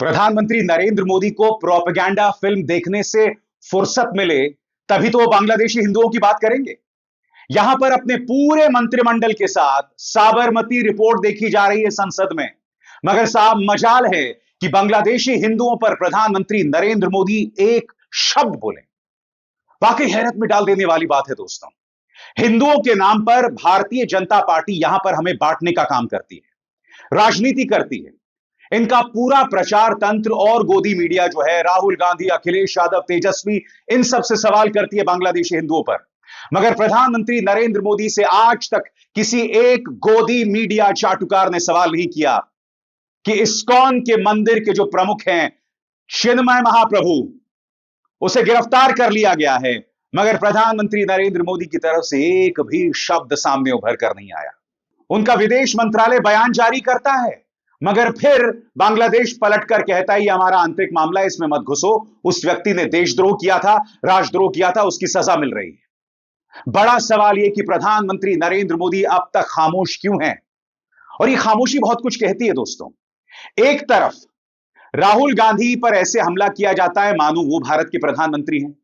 प्रधानमंत्री नरेंद्र मोदी को propaganda film देखने से फुर्सत मिले तभी तो वो बांग्लादेशी हिंदुओं की बात करेंगे। यहां पर अपने पूरे मंत्रिमंडल के साथ साबरमती रिपोर्ट देखी जा रही है संसद में, मगर साहब मजाल है कि बांग्लादेशी हिंदुओं पर प्रधानमंत्री नरेंद्र मोदी एक शब्द बोले। वाकई हैरत में डाल देने वाली बात है दोस्तों। हिंदुओं के नाम पर भारतीय जनता पार्टी यहां पर हमें बांटने का काम करती है, राजनीति करती है। इनका पूरा प्रचार तंत्र और गोदी मीडिया जो है, राहुल गांधी, अखिलेश यादव, तेजस्वी, इन सब से सवाल करती है बांग्लादेशी हिंदुओं पर। मगर प्रधानमंत्री नरेंद्र मोदी से आज तक किसी एक गोदी मीडिया चाटुकार ने सवाल नहीं किया कि इस्कॉन के मंदिर के जो प्रमुख हैं चिन्मय महाप्रभु, उसे गिरफ्तार कर लिया गया है, मगर प्रधानमंत्री नरेंद्र मोदी की तरफ से एक भी शब्द सामने उभर कर नहीं आया। उनका विदेश मंत्रालय बयान जारी करता है, मगर फिर बांग्लादेश पलटकर कहता है ये हमारा आंतरिक मामला है, इसमें मत घुसो। उस व्यक्ति ने देशद्रोह किया था, राजद्रोह किया था, उसकी सजा मिल रही है। बड़ा सवाल यह कि प्रधानमंत्री नरेंद्र मोदी अब तक खामोश क्यों हैं? और ये खामोशी बहुत कुछ कहती है दोस्तों। एक तरफ राहुल गांधी पर ऐसे हमला किया जाता है मानो वो भारत के प्रधानमंत्री हैं,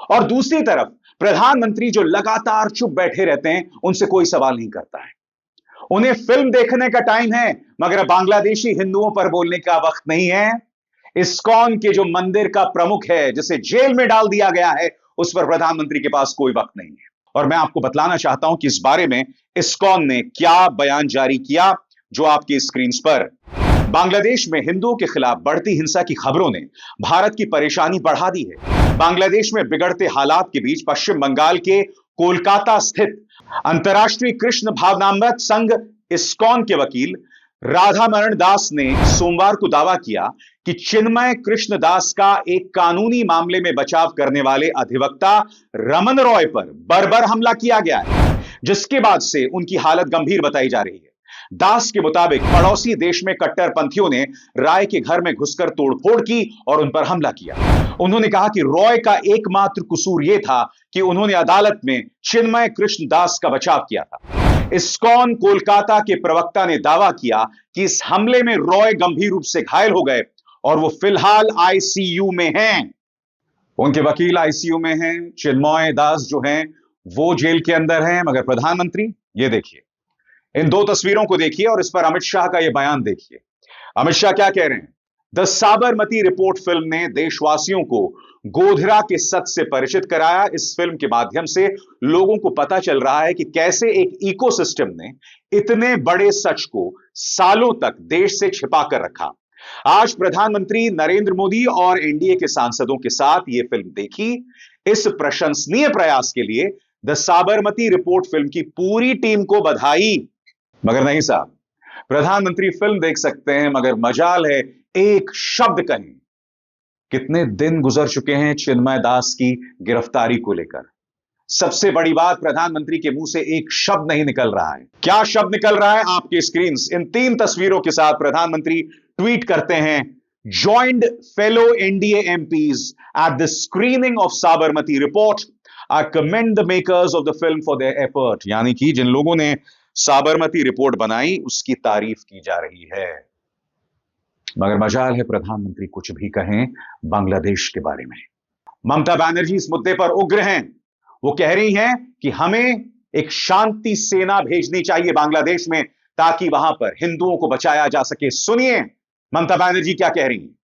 और दूसरी तरफ प्रधानमंत्री जो लगातार चुप बैठे रहते हैं, उनसे कोई सवाल नहीं करता है। उन्हें फिल्म देखने का टाइम है, मगर बांग्लादेशी हिंदुओं पर बोलने का वक्त नहीं है। इस्कॉन के जो मंदिर का प्रमुख है, जिसे जेल में डाल दिया गया है, उस पर प्रधानमंत्री के पास कोई वक्त नहीं है। और मैं आपको बतलाना चाहता हूं कि इस बारे में इस्कॉन ने क्या बयान जारी किया, जो आपकी स्क्रीन पर। बांग्लादेश में हिंदुओं के खिलाफ बढ़ती हिंसा की खबरों ने भारत की परेशानी बढ़ा दी है। बांग्लादेश में बिगड़ते हालात के बीच पश्चिम बंगाल के कोलकाता स्थित अंतर्राष्ट्रीय कृष्ण भावनामृत संघ इस्कॉन के वकील राधामरण दास ने सोमवार को दावा किया कि चिन्मय कृष्ण दास का एक कानूनी मामले में बचाव करने वाले अधिवक्ता रमन रॉय पर बर्बर हमला किया गया है, जिसके बाद से उनकी हालत गंभीर बताई जा रही है। दास के मुताबिक पड़ोसी देश में कट्टरपंथियों ने राय के घर में घुसकर तोड़फोड़ की और उन पर हमला किया। उन्होंने कहा कि रॉय का एकमात्र कसूर यह था कि उन्होंने अदालत में चिन्मय कृष्ण दास का बचाव किया था। इस्कॉन कोलकाता के प्रवक्ता ने दावा किया कि इस हमले में रॉय गंभीर रूप से घायल हो गए और वो फिलहाल आईसीयू में हैं। उनके वकील आईसीयू में हैं, चिन्मय दास जो हैं वो जेल के अंदर हैं, मगर प्रधानमंत्री, ये देखिए, इन दो तस्वीरों को देखिए और इस पर अमित शाह का यह बयान देखिए। अमित शाह क्या कह रहे हैं? द साबरमती रिपोर्ट फिल्म ने देशवासियों को गोधरा के सच से परिचित कराया। इस फिल्म के माध्यम से लोगों को पता चल रहा है कि कैसे एक इकोसिस्टम ने इतने बड़े सच को सालों तक देश से छिपा कर रखा। आज प्रधानमंत्री नरेंद्र मोदी और एनडीए के सांसदों के साथ यह फिल्म देखी। इस प्रशंसनीय प्रयास के लिए द साबरमती रिपोर्ट फिल्म की पूरी टीम को बधाई। मगर नहीं साहब, प्रधानमंत्री फिल्म देख सकते हैं, मगर मजाल है एक शब्द कहें। कितने दिन गुजर चुके हैं चिन्मय दास की गिरफ्तारी को लेकर। सबसे बड़ी बात, प्रधानमंत्री के मुंह से एक शब्द नहीं निकल रहा है। क्या शब्द निकल रहा है? आपकी स्क्रीन इन तीन तस्वीरों के साथ प्रधानमंत्री ट्वीट करते हैं, joined fellow NDA MPs at the screening of Sabarmati report. I commend the makers of the film for their effort. यानी कि जिन लोगों ने साबरमती रिपोर्ट बनाई, उसकी तारीफ की जा रही है। मगर मजाल है प्रधानमंत्री कुछ भी कहें बांग्लादेश के बारे में। ममता बनर्जी इस मुद्दे पर उग्र हैं। वो कह रही हैं कि हमें एक शांति सेना भेजनी चाहिए बांग्लादेश में, ताकि वहां पर हिंदुओं को बचाया जा सके। सुनिए ममता बनर्जी क्या कह रही हैं।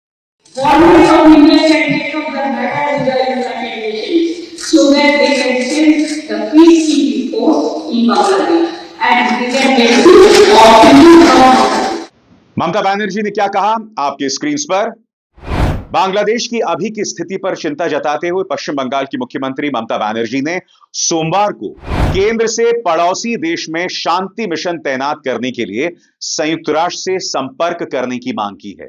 ममता बनर्जी ने क्या कहा आपके स्क्रीन पर? बांग्लादेश की अभी की स्थिति पर चिंता जताते हुए पश्चिम बंगाल की मुख्यमंत्री ममता बनर्जी ने सोमवार को केंद्र से पड़ोसी देश में शांति मिशन तैनात करने के लिए संयुक्त राष्ट्र से संपर्क करने की मांग की है।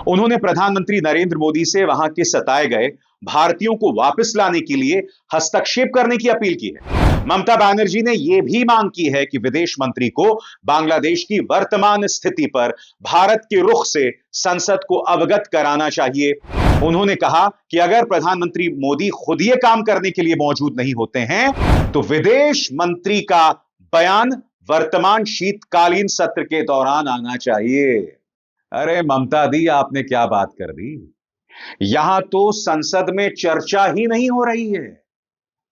उन्होंने प्रधानमंत्री नरेंद्र मोदी से वहां के सताए गए भारतीयों को वापस लाने के लिए हस्तक्षेप करने की अपील की है। ममता बनर्जी ने यह भी मांग की है कि विदेश मंत्री को बांग्लादेश की वर्तमान स्थिति पर भारत के रुख से संसद को अवगत कराना चाहिए। उन्होंने कहा कि अगर प्रधानमंत्री मोदी खुद ये काम करने के लिए मौजूद नहीं होते हैं, तो विदेश मंत्री का बयान वर्तमान शीतकालीन सत्र के दौरान आना चाहिए। अरे ममता दी, आपने क्या बात कर दी। यहां तो संसद में चर्चा ही नहीं हो रही है।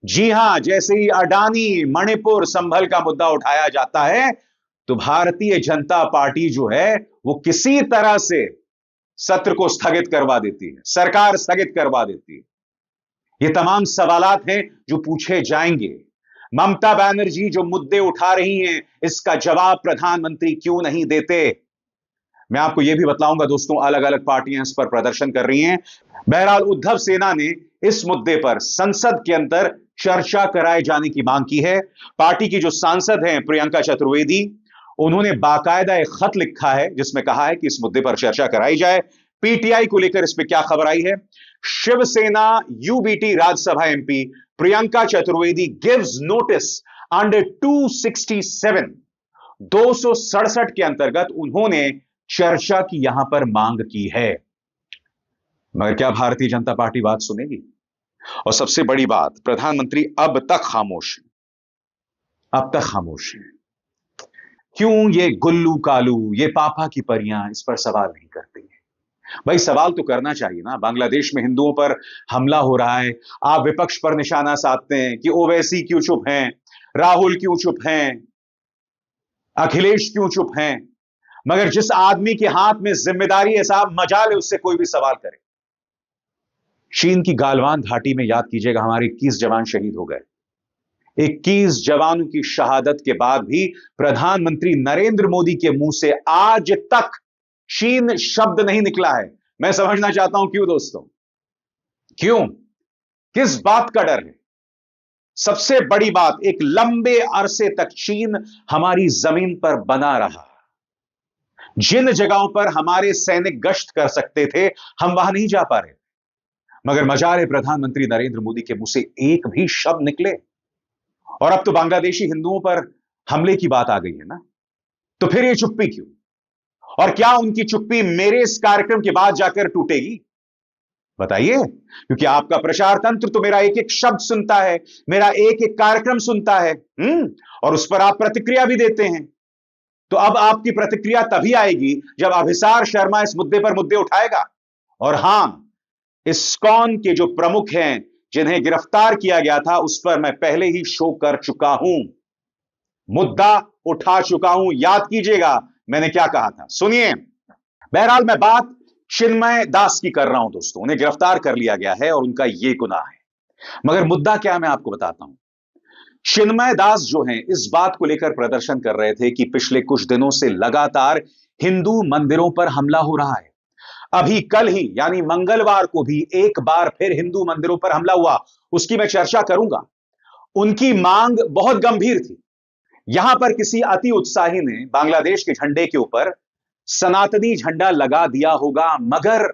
जी हां, जैसे ही अडानी, मणिपुर, संभल का मुद्दा उठाया जाता है तो भारतीय जनता पार्टी जो है वो किसी तरह से सत्र को स्थगित करवा देती है, सरकार स्थगित करवा देती है। ये तमाम सवालात हैं जो पूछे जाएंगे। ममता बनर्जी जो मुद्दे उठा रही हैं, इसका जवाब प्रधानमंत्री क्यों नहीं देते। मैं आपको यह भी बतलाऊंगा दोस्तों, अलग अलग पार्टियां इस पर प्रदर्शन कर रही हैं। बहरहाल उद्धव सेना ने इस मुद्दे पर संसद के अंदर चर्चा कराए जाने की मांग की है। पार्टी की जो सांसद हैं प्रियंका चतुर्वेदी, उन्होंने बाकायदा एक खत लिखा है जिसमें कहा है कि इस मुद्दे पर चर्चा कराई जाए। पीटीआई को लेकर इस पर क्या खबर आई है। Shiv Sena UBT Rajya Sabha MP Priyanka Chaturvedi gives notice under 267 267 के अंतर्गत उन्होंने चर्चा की यहां पर मांग की है। मगर क्या भारतीय जनता पार्टी बात सुनेगी? और सबसे बड़ी बात, प्रधानमंत्री अब तक खामोश हैं, अब तक खामोश हैं। क्यों ये गुल्लू कालू, ये पापा की परियां इस पर सवाल नहीं करती हैं? भाई सवाल तो करना चाहिए ना। बांग्लादेश में हिंदुओं पर हमला हो रहा है, आप विपक्ष पर निशाना साधते हैं कि ओवैसी क्यों चुप हैं, राहुल क्यों चुप हैं, अखिलेश क्यों चुप हैं। मगर जिस आदमी के हाथ में जिम्मेदारी है साहब, मजाल है उससे कोई भी सवाल करे। चीन की गालवान घाटी में याद कीजिएगा, हमारे 21 जवान शहीद हो गए। 21 जवानों की शहादत के बाद भी प्रधानमंत्री नरेंद्र मोदी के मुंह से आज तक चीन शब्द नहीं निकला है। मैं समझना चाहता हूं क्यों दोस्तों, क्यों, किस बात का डर है? सबसे बड़ी बात, एक लंबे अरसे तक चीन हमारी जमीन पर बना रहा। जिन जगहों पर हमारे सैनिक गश्त कर सकते थे, हम वहां नहीं जा पा रहे। मगर मजाल है प्रधानमंत्री नरेंद्र मोदी के मुंह से एक भी शब्द निकले। और अब तो बांग्लादेशी हिंदुओं पर हमले की बात आ गई है ना, तो फिर ये चुप्पी क्यों? और क्या उनकी चुप्पी मेरे इस कार्यक्रम के बाद जाकर टूटेगी? बताइए। क्योंकि आपका प्रचार तंत्र तो मेरा एक एक शब्द सुनता है, मेरा एक एक कार्यक्रम सुनता है, और उस पर आप प्रतिक्रिया भी देते हैं। तो अब आपकी प्रतिक्रिया तभी आएगी जब अभिसार शर्मा इस मुद्दे पर मुद्दे उठाएगा। और हां, इस्कॉन के जो प्रमुख हैं जिन्हें गिरफ्तार किया गया था, उस पर मैं पहले ही शो कर चुका हूं, मुद्दा उठा चुका हूं। याद कीजिएगा मैंने क्या कहा था, सुनिए। बहरहाल मैं बात चिन्मय दास की कर रहा हूं दोस्तों। उन्हें गिरफ्तार कर लिया गया है और उनका यह गुनाह है। मगर मुद्दा क्या है मैं आपको बताता हूं। चिन्मय दास जो हैं इस बात को लेकर प्रदर्शन कर रहे थे कि पिछले कुछ दिनों से लगातार हिंदू मंदिरों पर हमला हो रहा है। अभी कल ही यानी मंगलवार को भी एक बार फिर हिंदू मंदिरों पर हमला हुआ, उसकी मैं चर्चा करूंगा। उनकी मांग बहुत गंभीर थी। यहां पर किसी अति उत्साही ने बांग्लादेश के झंडे के ऊपर सनातनी झंडा लगा दिया होगा, मगर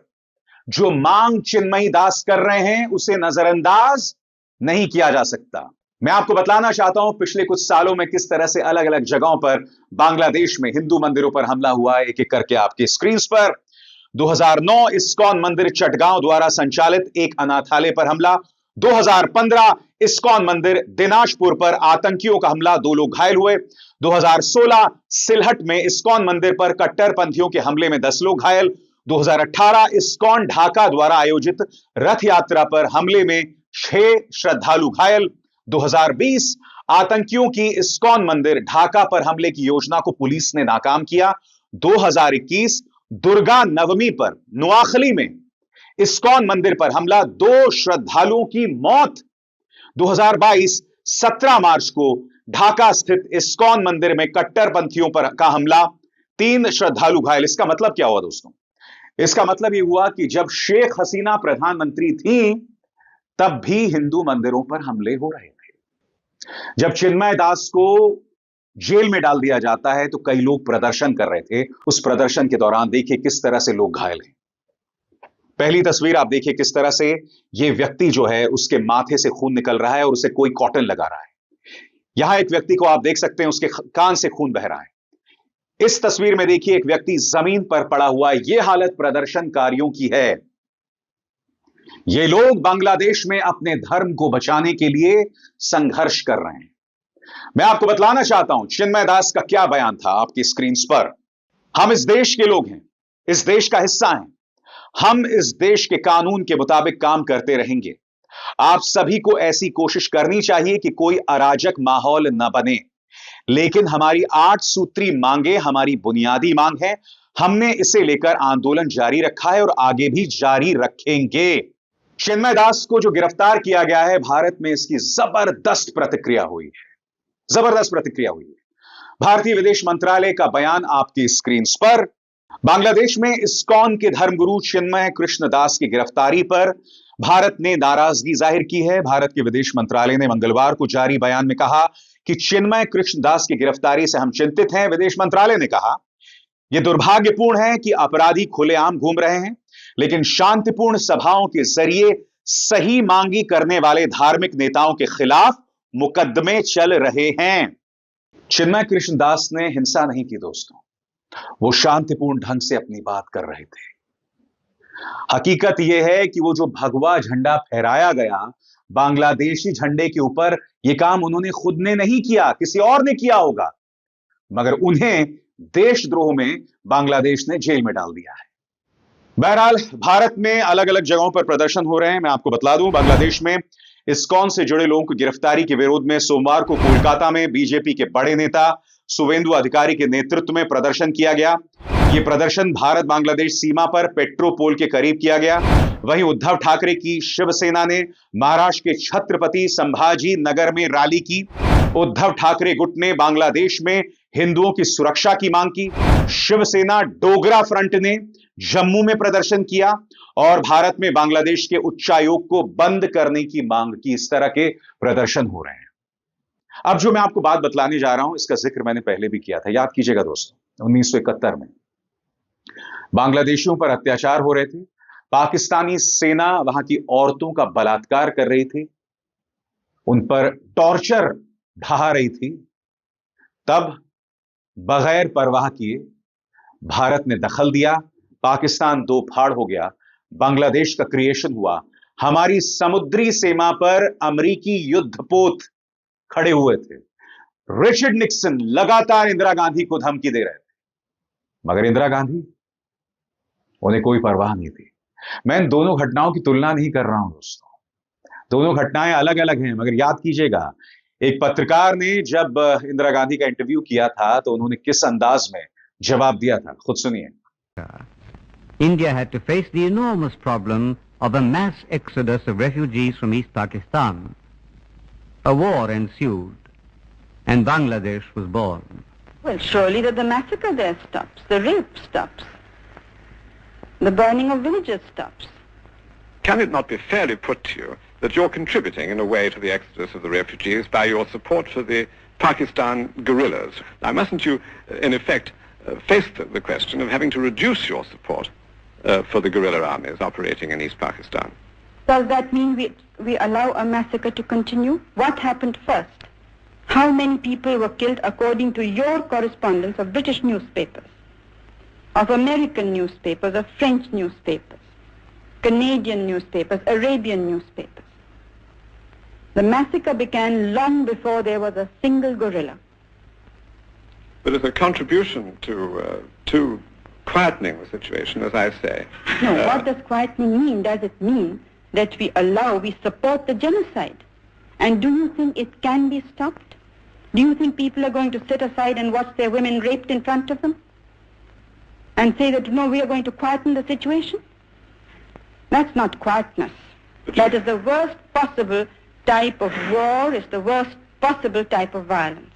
जो मांग चिन्मयी दास कर रहे हैं उसे नजरअंदाज नहीं किया जा सकता। मैं आपको बतलाना चाहता हूं पिछले कुछ सालों में किस तरह से अलग अलग जगहों पर बांग्लादेश में हिंदू मंदिरों पर हमला हुआ है, एक एक करके आपके स्क्रीन पर। 2009 इस्कॉन मंदिर चटगांव द्वारा संचालित एक अनाथालय पर हमला। 2015 इस्कॉन मंदिर दिनाजपुर पर आतंकियों का हमला, 2 लोग घायल हुए। 2016 सिलहट में इस्कॉन मंदिर पर कट्टरपंथियों के हमले में 10 लोग घायल। 2018 इस्कॉन ढाका द्वारा आयोजित रथ यात्रा पर हमले में 6 श्रद्धालु घायल। 2020 आतंकियों की इस्कॉन मंदिर ढाका पर हमले की योजना को पुलिस ने नाकाम किया। 2021 दुर्गा नवमी पर नोआखली में इस्कॉन मंदिर पर हमला, 2 श्रद्धालुओं की मौत। 2022 17 मार्च को ढाका स्थित इस्कॉन मंदिर में कट्टरपंथियों पर का हमला, 3 श्रद्धालु घायल। इसका मतलब क्या हुआ दोस्तों? इसका मतलब यह हुआ कि जब शेख हसीना प्रधानमंत्री थी तब भी हिंदू मंदिरों पर हमले हो रहे थे। जब चिन्मय दास को जेल में डाल दिया जाता है तो कई लोग प्रदर्शन कर रहे थे। उस प्रदर्शन के दौरान देखिए किस तरह से लोग घायल हैं। पहली तस्वीर आप देखिए किस तरह से यह व्यक्ति जो है उसके माथे से खून निकल रहा है और उसे कोई कॉटन लगा रहा है। यहां एक व्यक्ति को आप देख सकते हैं उसके कान से खून बह रहा है। इस तस्वीर में देखिए एक व्यक्ति जमीन पर पड़ा हुआ है। यह हालत प्रदर्शनकारियों की है। ये लोग बांग्लादेश में अपने धर्म को बचाने के लिए संघर्ष कर रहे हैं। मैं आपको बतलाना चाहता हूं चिन्मय दास का क्या बयान था आपकी स्क्रीन पर। हम इस देश के लोग हैं, इस देश का हिस्सा हैं। हम इस देश के कानून के मुताबिक काम करते रहेंगे। आप सभी को ऐसी कोशिश करनी चाहिए कि कोई अराजक माहौल न बने। लेकिन हमारी 8 सूत्री मांगे हमारी बुनियादी मांग है। हमने इसे लेकर आंदोलन जारी रखा है और आगे भी जारी रखेंगे। चिन्मय दास को जो गिरफ्तार किया गया है, भारत में इसकी जबरदस्त प्रतिक्रिया हुई है। जबरदस्त प्रतिक्रिया हुई है। भारतीय विदेश मंत्रालय का बयान आपकी स्क्रीन पर। बांग्लादेश में इस्कॉन के धर्मगुरु चिन्मय कृष्ण दास की गिरफ्तारी पर भारत ने नाराजगी जाहिर की है। भारत के विदेश मंत्रालय ने मंगलवार को जारी बयान में कहा कि चिन्मय कृष्ण दास की गिरफ्तारी से हम चिंतित हैं। विदेश मंत्रालय ने कहा, यह दुर्भाग्यपूर्ण है कि अपराधी खुलेआम घूम रहे हैं, लेकिन शांतिपूर्ण सभाओं के जरिए सही मांगी करने वाले धार्मिक नेताओं के खिलाफ मुकदमे चल रहे हैं। चिन्मय कृष्ण दास ने हिंसा नहीं की दोस्तों, वो शांतिपूर्ण ढंग से अपनी बात कर रहे थे। हकीकत यह है कि वो जो भगवा झंडा फहराया गया बांग्लादेशी झंडे के ऊपर, यह काम उन्होंने खुद ने नहीं किया, किसी और ने किया होगा, मगर उन्हें देशद्रोह में बांग्लादेश ने जेल में डाल दिया है। बहरहाल भारत में अलग अलग जगहों पर प्रदर्शन हो रहे हैं। मैं आपको बता दूं, बांग्लादेश में इस्कॉन से जुड़े लोगों की गिरफ्तारी के विरोध में सोमवार को कोलकाता में बीजेपी के बड़े नेता शुवेंदु अधिकारी के नेतृत्व में प्रदर्शन किया गया। यह प्रदर्शन भारत बांग्लादेश सीमा पर पेट्रोपोल के करीब किया गया। वहीं उद्धव ठाकरे की शिवसेना ने महाराष्ट्र के छत्रपति संभाजी नगर में रैली की। उद्धव ठाकरे गुट ने बांग्लादेश में हिंदुओं की सुरक्षा की मांग की। शिवसेना डोगरा फ्रंट ने जम्मू में प्रदर्शन किया और भारत में बांग्लादेश के उच्चायोग को बंद करने की मांग की। इस तरह के प्रदर्शन हो रहे हैं। अब जो मैं आपको बात बतलाने जा रहा हूं, इसका जिक्र मैंने पहले भी किया था, याद कीजिएगा दोस्तों। 1971 में बांग्लादेशियों पर अत्याचार हो रहे थे। पाकिस्तानी सेना वहां की औरतों का बलात्कार कर रही थी, उन पर टॉर्चर ढहा रही थी। तब बगैर परवाह किए भारत ने दखल दिया। पाकिस्तान दो फाड़ हो गया। बांग्लादेश का क्रिएशन हुआ। हमारी समुद्री सीमा पर अमेरिकी युद्धपोत खड़े हुए थे। रिचर्ड निक्सन लगातार इंदिरा गांधी को धमकी दे रहे थे, मगर इंदिरा गांधी, उन्हें कोई परवाह नहीं थी। मैं इन दोनों घटनाओं की तुलना नहीं कर रहा हूं दोस्तों, दोनों घटनाएं अलग अलग हैं, मगर याद कीजिएगा, एक पत्रकार ने जब इंदिरा गांधी का इंटरव्यू किया था तो उन्होंने किस अंदाज में जवाब दिया था, खुद सुनिए। India had to face the enormous problem of a mass exodus of refugees from East Pakistan. A war ensued and Bangladesh was born. Well, surely that the massacre there stops, the rape stops, the burning of villages stops. Can it not be fairly put to you that you're contributing in a way to the exodus of the refugees by your support for the Pakistan guerrillas? Now, mustn't you, in effect, face the question of having to reduce your support for the guerrilla armies operating in East Pakistan? Does that mean we allow a massacre to continue? What happened first? How many people were killed according to your correspondence of British newspapers, of American newspapers, of French newspapers, Canadian newspapers, Arabian newspapers? The massacre began long before there was a single guerrilla. But it's a contribution to quietening the situation, as I say. No, what does quietening mean? Does it mean that we support the genocide? And do you think it can be stopped? Do you think people are going to sit aside and watch their women raped in front of them? And say that, no, we are going to quieten the situation? That's not quietness. That is the worst possible type of war, is the worst possible type of violence.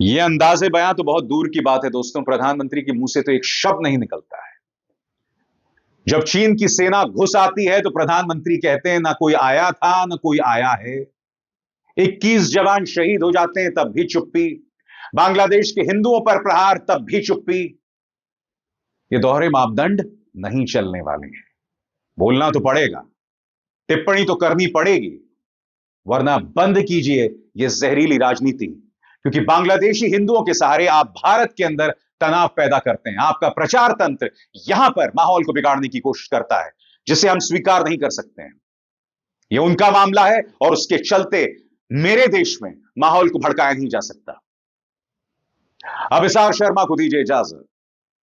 यह अंदाजे बयां तो बहुत दूर की बात है दोस्तों। प्रधानमंत्री के मुंह से तो एक शब्द नहीं निकलता है। जब चीन की सेना घुस आती है तो प्रधानमंत्री कहते हैं ना कोई आया था ना कोई आया है। 21 जवान शहीद हो जाते हैं तब भी चुप्पी। बांग्लादेश के हिंदुओं पर प्रहार तब भी चुप्पी। ये दोहरे मापदंड नहीं चलने वाले हैं। बोलना तो पड़ेगा, टिप्पणी तो करनी पड़ेगी, वरना बंद कीजिए यह जहरीली राजनीति। क्योंकि बांग्लादेशी हिंदुओं के सहारे आप भारत के अंदर तनाव पैदा करते हैं। आपका प्रचार तंत्र यहां पर माहौल को बिगाड़ने की कोशिश करता है, जिसे हम स्वीकार नहीं कर सकते हैं। यह उनका मामला है और उसके चलते मेरे देश में माहौल को भड़काया नहीं जा सकता। अब अभिसार शर्मा को दीजिए इजाजत।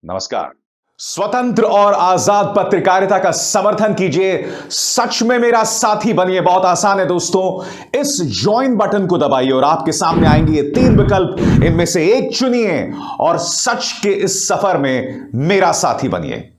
नमस्कार। स्वतंत्र और आजाद पत्रकारिता का समर्थन कीजिए, सच में मेरा साथी बनिए। बहुत आसान है दोस्तों, इस ज्वाइन बटन को दबाइए और आपके सामने आएंगे ये 3 विकल्प, इनमें से एक चुनिए और सच के इस सफर में मेरा साथी बनिए।